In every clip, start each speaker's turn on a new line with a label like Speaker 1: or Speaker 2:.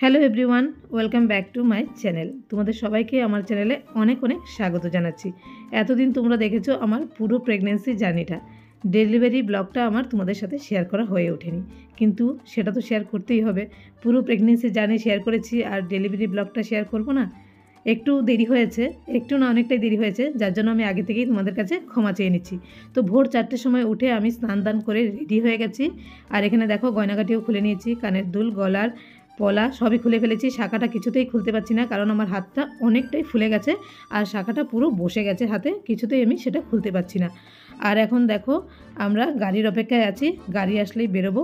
Speaker 1: Hello everyone, welcome back to my channel. তোমাদের সবাইকে আমার চ্যানেলে অনেক অনেক স্বাগত জানাচ্ছি। এতদিন তোমরা দেখেছো আমার পুরো প্রেগনেন্সি জার্নিটা। ডেলিভারি ব্লগটা আমার তোমাদের সাথে শেয়ার করা হয়ে ওঠেনি, কিন্তু সেটা তো শেয়ার করতেই হবে। পুরো প্রেগনেন্সি জার্নি শেয়ার করেছি, আর ডেলিভারি ব্লগটা শেয়ার করব না? একটু দেরি হয়েছে, একটু না অনেকটাই দেরি হয়েছে, যার জন্য আমি আগে থেকেই তোমাদের কাছে ক্ষমা চেয়ে নিচ্ছি। তো ভোর 4টের সময় উঠে আমি স্নান দান করে রেডি হয়ে গেছি। আর এখানে দেখো গয়নাগাটিও খুলে নিয়েছি, কানের দুল, গলার পলা সবই খুলে ফেলেছি। শাখাটা কিছুতেই খুলতে পারছি না, কারণ আমার হাতটা অনেকটাই ফুলে গেছে আর শাখাটা পুরো বসে গেছে হাতে, কিছুতেই আমি সেটা খুলতে পারছি না। আর এখন দেখো আমরা গাড়ির অপেক্ষায় আছি, গাড়ি আসলেই বেরোবো।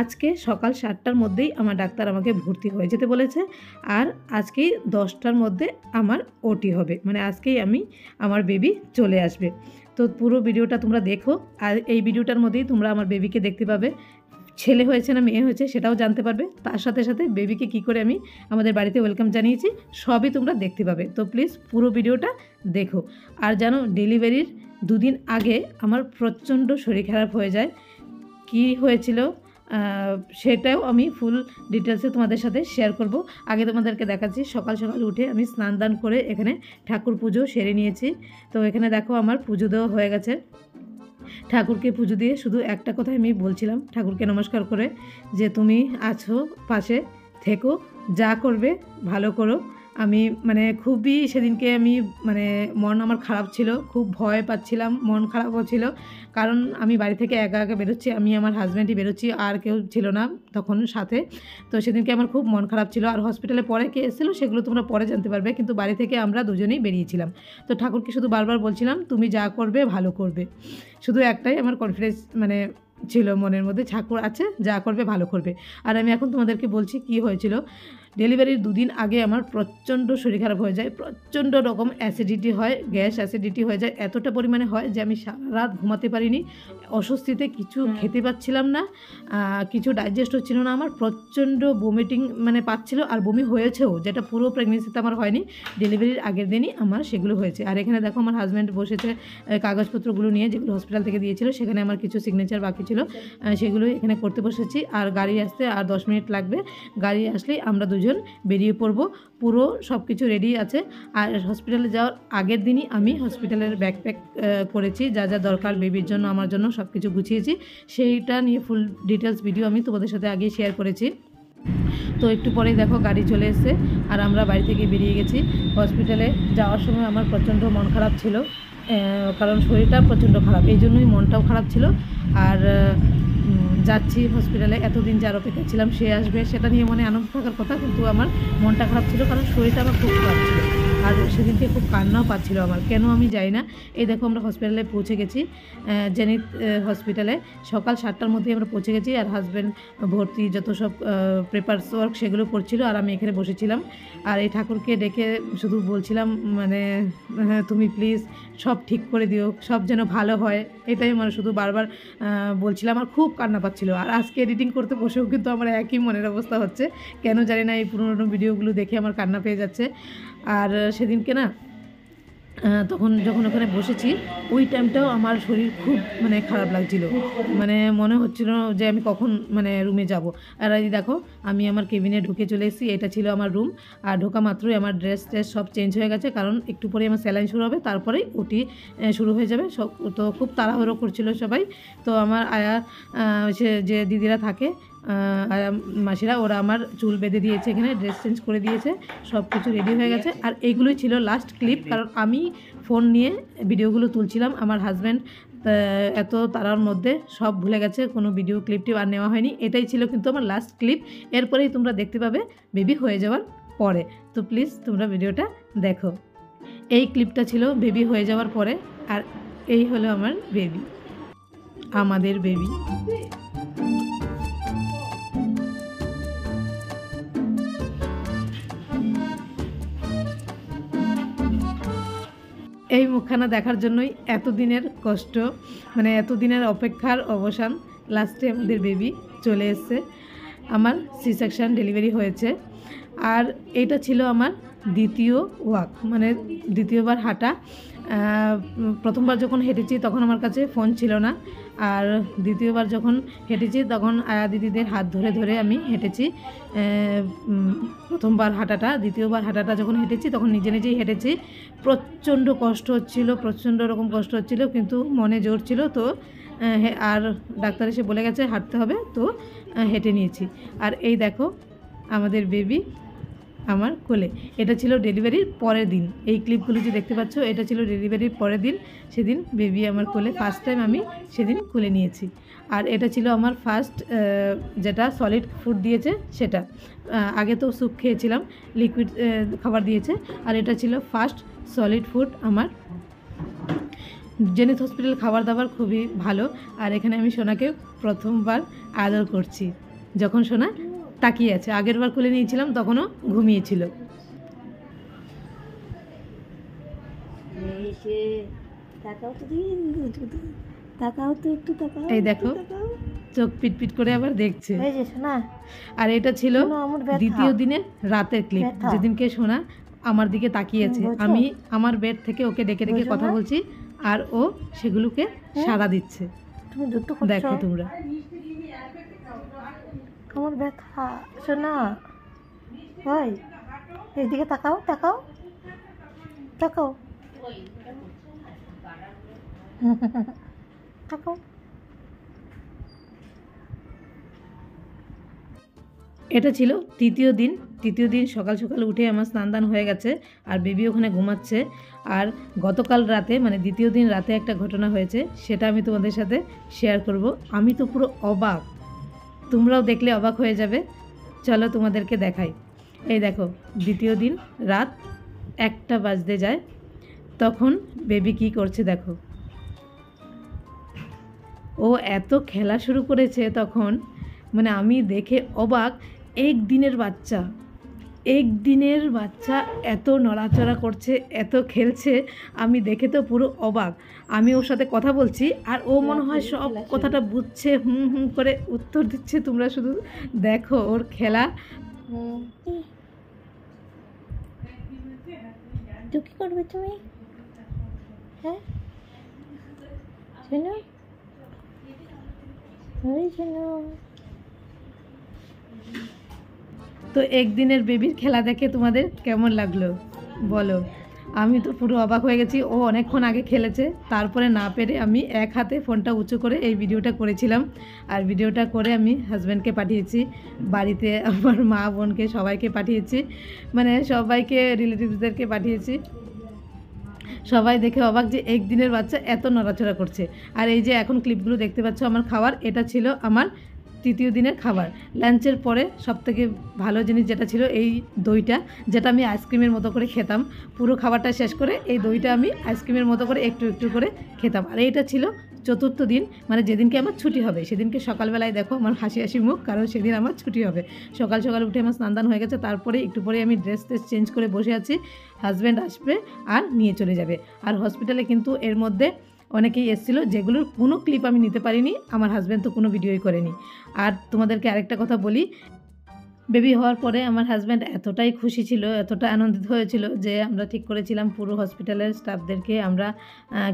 Speaker 1: আজকে সকাল 7টার মধ্যেই আমার ডাক্তার আমাকে ভর্তি হয়ে যেতে বলেছে, আর আজকেই 10টার মধ্যে আমার ওটি হবে, মানে আজকেই আমার বেবি চলে আসবে। তো পুরো ভিডিওটা তোমরা দেখো, আর এই ভিডিওটার মধ্যেই তোমরা আমার বেবিকে দেখতে পাবে। ছেলে হয়েছে না মেয়ে হয়েছে সেটাও জানতে পারবে, তার সাথে সাথে বেবিকে কি করে আমি আমাদের বাড়িতে ওয়েলকাম জানিয়েছি সবই তোমরা দেখতে পাবে। তো প্লিজ পুরো ভিডিওটা দেখো। আর জানো, ডেলিভারির 2 দিন আগে আমার প্রচণ্ড শরীর খারাপ হয়ে যায়। কি হয়েছিল সেটাও আমি ফুল ডিটেলসে তোমাদের সাথে শেয়ার করব। আগে তোমাদেরকে দেখাচ্ছি, সকাল সকাল উঠে আমি স্নান দান করে এখানে ঠাকুর পুজো সেরে নিয়েছি। তো এখানে দেখো আমার পুজো দেওয়া হয়ে গেছে। ঠাকুরকে পুজো দিয়ে শুধু একটা কথাই আমি বলছিলাম ঠাকুরকে নমস্কার করে, যে তুমি আছো, পাশে থেকো, যা করবে ভালো করো। আমি খুবই সেদিনকে মন আমার খারাপ ছিল, খুব ভয় পাচ্ছিলাম, মন খারাপও ছিল, কারণ আমি বাড়ি থেকে একা একা বেরোচ্ছি, আমি আমার হাজব্যান্ডই বেরোচ্ছি, আর কেউ ছিল না তখন সাথে। তো সেদিনকে আমার খুব মন খারাপ ছিল। আর হসপিটালে পরে কে এসেছিলো সেগুলো তোমরা পরে জানতে পারবে, কিন্তু বাড়ি থেকে আমরা দুজনেই বেরিয়েছিলাম। তো ঠাকুরকে শুধু বারবার বলছিলাম তুমি যা করবে ভালো করবে, শুধু একটাই আমার কনফিডেন্স ছিল মনের মধ্যে, ঠাকুর আছে, যা করবে ভালো করবে। আর আমি এখন তোমাদেরকে বলছি কি হয়েছিল। ডেলিভারির 2 দিন আগে আমার প্রচণ্ড শরীর খারাপ হয়ে যায়, প্রচণ্ড রকম অ্যাসিডিটি হয়, গ্যাস অ্যাসিডিটি হয়ে যায়, এতটা পরিমাণে হয় যে আমি সারা রাত ঘুমাতে পারিনি। অস্বস্তিতে কিছু খেতে পাচ্ছিলাম না, কিছু ডাইজেস্ট হচ্ছিল না, আমার প্রচণ্ড বমিটিং পাচ্ছিল, আর বমি হয়েছেও, যেটা পুরো প্রেগনেন্সিতে আমার হয়নি, ডেলিভারির আগের দিনই আমার সেগুলো হয়েছে। আর এখানে দেখো আমার হাজব্যান্ড বসেছে কাগজপত্রগুলো নিয়ে, যেগুলো হসপিটাল থেকে দিয়েছিল, সেখানে আমার কিছু সিগনেচার বাকি ছিল, সেগুলো এখানে করতে বসেছি। আর গাড়ি আসতে আর 10 মিনিট লাগবে, গাড়ি আসলেই আমরা দুজন বেরিয়ে পড়ব। পুরো সব কিছু রেডি আছে। আর হসপিটালে যাওয়ার আগের দিনই আমি হসপিটালের ব্যাকপ্যাক করেছি, যা যা দরকার বেবির জন্য আমার জন্য সব কিছু গুছিয়েছি। সেইটা নিয়ে ফুল ডিটেলস ভিডিও আমি তোমাদের সাথে আগে শেয়ার করেছি। তো একটু পরেই দেখো গাড়ি চলে এসেছে, আর আমরা বাড়ি থেকে বেরিয়ে গেছি। হসপিটালে যাওয়ার সময় আমার প্রচণ্ড মন খারাপ ছিল, কারণ শরীরটা প্রচণ্ড খারাপ, এই জন্যই মনটাও খারাপ ছিল। আর যাচ্ছি হসপিটালে, এতদিন যার অপেক্ষা ছিলাম সে আসবে, সেটা নিয়ে মনে আনন্দ থাকার কথা, কিন্তু আমার মনটা খারাপ ছিল, কারণ শরীরটা আমার খুব খারাপ ছিল। আর সেদিনকে খুব কান্নাও পাচ্ছিল আমার, কেন আমি যাই না। এই দেখো আমরা হসপিটালে পৌঁছে গেছি, জেনিথ হসপিটালে। সকাল 7টার মধ্যেই আমরা পৌঁছে গেছি, আর হাজব্যান্ড ভর্তি যত সব পেপারস ওয়ার্ক সেগুলো করছিল, আর আমি এখানে বসেছিলাম। আর এই ঠাকুরকে ডেকে শুধু বলছিলাম তুমি প্লিজ সব ঠিক করে দিও, সব যেন ভালো হয়, এটাই শুধু বারবার বলছিলাম। আমার খুব কান্না পাচ্ছিল। আর আজকে এডিটিং করতে বসেও কিন্তু আমার একই মনের অবস্থা হচ্ছে, কেন জানি না, এই পুরনো ভিডিওগুলো দেখে আমার কান্না পেয়ে যাচ্ছে। আর সেদিনকে না তখন যখন ওখানে বসেছি, ওই টাইমটাও আমার শরীর খুব খারাপ লাগছিল, মনে হচ্ছিল যে আমি কখন রুমে যাব। আর এই দেখো আমি আমার কেবিনে ঢুকে চলে এসেছি, এটা ছিল আমার রুম। আর ঢোকা মাত্রই আমার ড্রেস সব চেঞ্জ হয়ে গেছে, কারণ একটু পরে আমার স্যালাইন শুরু হবে, তারপরেই ওটি শুরু হয়ে যাবে সব। তো খুব তাড়াহুড়ো করছিল সবাই। তো আমার আয়া যে দিদিরা থাকে, মাসিরা, ওরা আমার চুল বেঁধে দিয়েছে, এখানে ড্রেস চেঞ্জ করে দিয়েছে, সব কিছু রেডি হয়ে গেছে। আর এইগুলোই ছিল লাস্ট ক্লিপ, কারণ আমি ফোন নিয়ে ভিডিওগুলো তুলছিলাম, আমার হাজব্যান্ড এত তাড়ার মধ্যে সব ভুলে গেছে, কোনো ভিডিও ক্লিপটি আর নেওয়া হয়নি। এটাই ছিল কিন্তু আমার লাস্ট ক্লিপ, এরপরেই তোমরা দেখতে পাবে বেবি হয়ে যাওয়ার পরে। তো প্লিজ তোমরা ভিডিওটা দেখো। এই ক্লিপটা ছিল বেবি হয়ে যাওয়ার পরে, আর এই হলো আমার বেবি, আমাদের বেবি। এই মুখখানা দেখার জন্যই এতদিনের কষ্ট, এতদিনের অপেক্ষার অবসান, লাস্টে আমাদের বেবি চলে এসছে। আমার সি সেকশন ডেলিভারি হয়েছে, আর এটা ছিল আমার দ্বিতীয় ওয়াক, দ্বিতীয়বার হাঁটা। প্রথমবার যখন হেঁটেছি তখন আমার কাছে ফোন ছিল না, আর দ্বিতীয়বার যখন হেঁটেছি তখন আয়া দিদিদের হাত ধরে ধরে আমি হেঁটেছি। প্রথমবার হাঁটাটা, দ্বিতীয়বার হাঁটাটা যখন হেঁটেছি তখন নিজে নিজেই হেঁটেছি। প্রচণ্ড কষ্ট হচ্ছিল, প্রচণ্ড রকম কষ্ট হচ্ছিল, কিন্তু মনে জোর ছিল। তো আর ডাক্তার এসে বলে গেছে হাঁটতে হবে, তো হেঁটে নিয়েছি। আর এই দেখো আমাদের বেবি আমার কোলে। এটা ছিল ডেলিভারির পরের দিন। এই ক্লিপগুলো যে দেখতে পাচ্ছ, এটা ছিল ডেলিভারির পরের দিন। সেদিন বেবি আমার কোলে ফার্স্ট টাইম আমি সেদিন কোলে নিয়েছি। আর এটা ছিল আমার ফার্স্ট যেটা সলিড ফুড দিয়েছে সেটা। আগে তো স্যুপ খেয়েছিলাম, লিকুইড খাবার দিয়েছে। আর এটা ছিল ফার্স্ট সলিড ফুড আমার। জেনিথ হসপিটাল খাবার দাবার খুবই ভালো। আর এখানে আমি সোনাকে প্রথমবার আদর করছি, যখন সোনা তাকিয়ে আছে। আগের বার খুলে নিয়েছিলাম, তখনও ঘুমিয়েছিল। এই দেখো চোখ পিটপিট করে আবার দেখছে। আর এটা ছিল দ্বিতীয় দিনের রাতের ক্লিপ, যেদিনকে সোনা আমার দিকে তাকিয়েছে। আমি আমার বেড থেকে ওকে ডেকে ডেকে কথা বলছি, আর ও সেগুলোকে সাড়া দিচ্ছে। দেখো তোমরা,
Speaker 2: আমার ব্যথা শোনা। ওই এইদিকে তাকাও তাকাও তাকাও তাকাও।
Speaker 1: এটা ছিল তৃতীয় দিন। তৃতীয় দিন সকাল সকাল উঠে আমার স্নান দান হয়ে গেছে, আর বেবি ওখানে ঘুমাচ্ছে। আর গতকাল রাতে মানে দ্বিতীয় দিন রাতে একটা ঘটনা হয়েছে, সেটা আমি তোমাদের সাথে শেয়ার করব। আমি তো পুরো অবাক, তোমরাও দেখলে অবাক হয়ে যাবে। চলো তোমাদেরকে দেখাই। এই দেখো দ্বিতীয় দিন রাত 1টা বাজতে যায়, তখন বেবি কি করছে দেখো। ও এত খেলা শুরু করেছে তখন, মানে আমি দেখে অবাক। একদিনের বাচ্চা এত নড়াচড়া করছে, এত খেলছে, আমি দেখে তো পুরো অবাক। আমি ওর সাথে কথা বলছি, আর ও মনে হয় সব কথাটা বুঝছে, হুম হুম করে উত্তর দিচ্ছে। তোমরা শুধু দেখো ওর খেলা।
Speaker 2: তো কি করবে তুমি? হ্যাঁ শোনো, ওই শোনো।
Speaker 1: তো একদিনের বেবির খেলা দেখে তোমাদের কেমন লাগলো বলো? আমি তো পুরো অবাক হয়ে গেছি। ও অনেকক্ষণ আগে খেলেছে, তারপরে না পেরে আমি এক হাতে ফোনটা উঁচু করে এই ভিডিওটা করেছিলাম। আর ভিডিওটা করে আমি হাজব্যান্ডকে পাঠিয়েছি, বাড়িতে আমার মা বোনকে সবাইকে পাঠিয়েছি, মানে সবাইকে রিলেটিভসদেরকে পাঠিয়েছি। সবাই দেখে অবাক যে একদিনের বাচ্চা এত নড়াচড়া করছে। আর এই যে এখন ক্লিপগুলো দেখতে পাচ্ছ আমার খাবার, এটা ছিল আমার তৃতীয় দিনের খাবার। লাঞ্চের পরে সবথেকে ভালো জিনিস যেটা ছিল এই দইটা, যেটা আমি আইসক্রিমের মতো করে খেতাম। পুরো খাবারটা শেষ করে এই দইটা আমি আইসক্রিমের মতো করে একটু একটু করে খেতাম। আর এইটা ছিল চতুর্থ দিন, মানে যেদিনকে আমার ছুটি হবে সেদিনকে সকালবেলায় দেখো আমার হাসি হাসি মুখ, কারণ সেদিন আমার ছুটি হবে। সকাল সকাল উঠে আমার স্নান দান হয়ে গেছে, তারপরে একটু পরে আমি ড্রেস চেঞ্জ করে বসে আছি। হাজব্যান্ড আসবে আর নিয়ে চলে যাবে। আর হসপিটালে কিন্তু এর মধ্যে অনেকেই এসেছিলো, যেগুলোর কোনো ক্লিপ আমি নিতে পারিনি। আমার হাজব্যান্ড তো কোনো ভিডিওই করেনি। আর তোমাদেরকে আরেকটা কথা বলি, বেবি হওয়ার পরে আমার হাজব্যান্ড এতটাই খুশি ছিল, এতটা আনন্দিত হয়েছিল যে আমরা ঠিক করেছিলাম পুরো হসপিটালের স্টাফদেরকে আমরা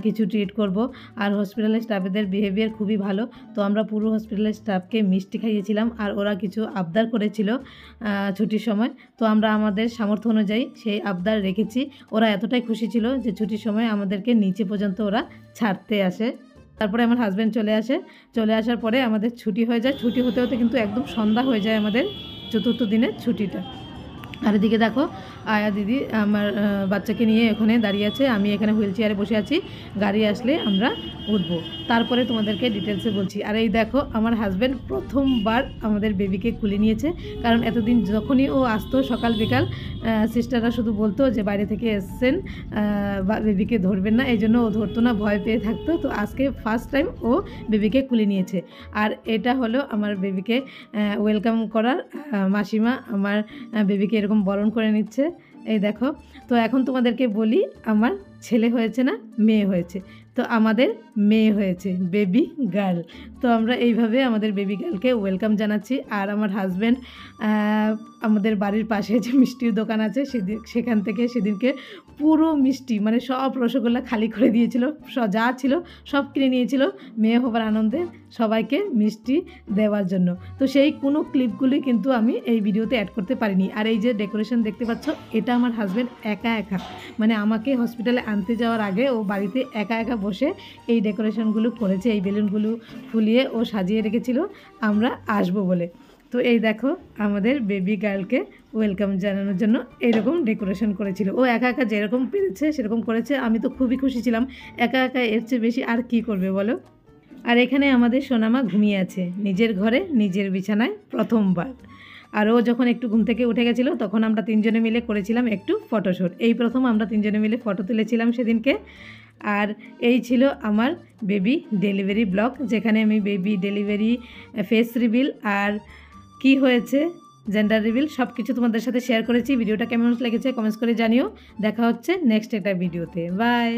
Speaker 1: কিছু ট্রিট করব। আর হসপিটালের স্টাফদের বিহেভিয়ার খুবই ভালো। তো আমরা পুরো হসপিটালের স্টাফকে মিষ্টি খাইয়েছিলাম, আর ওরা কিছু আবদার করেছিল ছুটির সময়। তো আমরা আমাদের সামর্থ্য অনুযায়ী সেই আবদার রেখেছি। ওরা এতটাই খুশি ছিল যে ছুটির সময় আমাদেরকে নিচে পর্যন্ত ওরা ছাড়তে আসে। তারপরে আমার হাজব্যান্ড চলে আসার পরে আমাদের ছুটি হয়ে যায়। ছুটি হতে হতে কিন্তু একদম সন্ধ্যা হয়ে যায় আমাদের চতুর্থ দিনের ছুটিটা। আর এদিকে দেখো আয়া দিদি আমার বাচ্চাকে নিয়ে ওখানে দাঁড়িয়ে আছে, আমি এখানে হুইল চেয়ারে বসে আছি। গাড়ি আসলে আমরা উঠবো, তারপরে তোমাদেরকে ডিটেলসে বলছি। আর এই দেখো আমার হাজব্যান্ড প্রথমবার আমাদের বেবিকে কুলে নিয়েছে, কারণ এতদিন যখনই ও আসতো সকাল বিকাল সিস্টাররা শুধু বলতো যে বাইরে থেকে এসছেন, বেবিকে ধরবেন না, এই জন্য ও ধরতো না, ভয় পেয়ে থাকতো। তো আজকে ফার্স্ট টাইম ও বেবিকে কুলে নিয়েছে। আর এটা হলো আমার বেবিকে ওয়েলকাম করার মাসিমা আমার বেবিকে এরকম বরণ করে নিচ্ছে। এই দেখো। তো এখন তোমাদেরকে বলি আমার ছেলে হয়েছে না মেয়ে হয়েছে। তো আমাদের মেয়ে হয়েছে, বেবি গার্ল। তো আমরা এইভাবে আমাদের বেবি গার্লকে ওয়েলকাম জানাচ্ছি। আর আমার হাজব্যান্ড আমাদের বাড়ির পাশে যে মিষ্টির দোকান আছে সেখান থেকে সেদিনকে পুরো মিষ্টি মানে সব রসগোল্লা খালি করে দিয়েছিল, যা ছিল সব কিনে নিয়েছিল মেয়ে হবার আনন্দে সবাইকে মিষ্টি দেওয়ার জন্য। তো সেই কোনো ক্লিপগুলি কিন্তু আমি এই ভিডিওতে অ্যাড করতে পারিনি। আর এই যে ডেকোরেশন দেখতে পাচ্ছ, এটা আমার হাজব্যান্ড একা মানে আমাকে হসপিটালে আনতে যাওয়ার আগে ও বাড়িতে একা বসে এই ডেকোরেশনগুলো করেছে। এই বেলুনগুলো ফুলিয়ে ও সাজিয়ে রেখেছিল আমরা আসবো বলে। তো এই দেখো আমাদের বেবি গার্লকে ওয়েলকাম জানানোর জন্য এইরকম ডেকোরেশন করেছিল। ও একা যেরকম পেরেছে সেরকম করেছে। আমি তো খুবই খুশি ছিলাম। একা এর চেয়ে বেশি আর কি করবে বলো। আর এখানে আমাদের সোনামা ঘুমিয়ে আছে নিজের ঘরে নিজের বিছানায় প্রথমবার। আর ও যখন একটু ঘুম থেকে উঠে গেছিলো তখন আমরা তিনজনে মিলে করেছিলাম একটু ফটোশ্যুট। এই প্রথম আমরা তিনজনে মিলে ফটো তুলেছিলাম সেদিনকে। আর এই ছিল আমার বেবি ডেলিভারি ব্লগ, যেখানে আমি বেবি ডেলিভারি, ফেস রিভিল আর কি হয়েছে, জেন্ডার রিভিল সব কিছু তোমাদের সাথে শেয়ার করেছি। ভিডিওটা কেমন লেগেছে কমেন্টস করে জানিও। দেখা হচ্ছে নেক্সট একটা ভিডিওতে। বাই।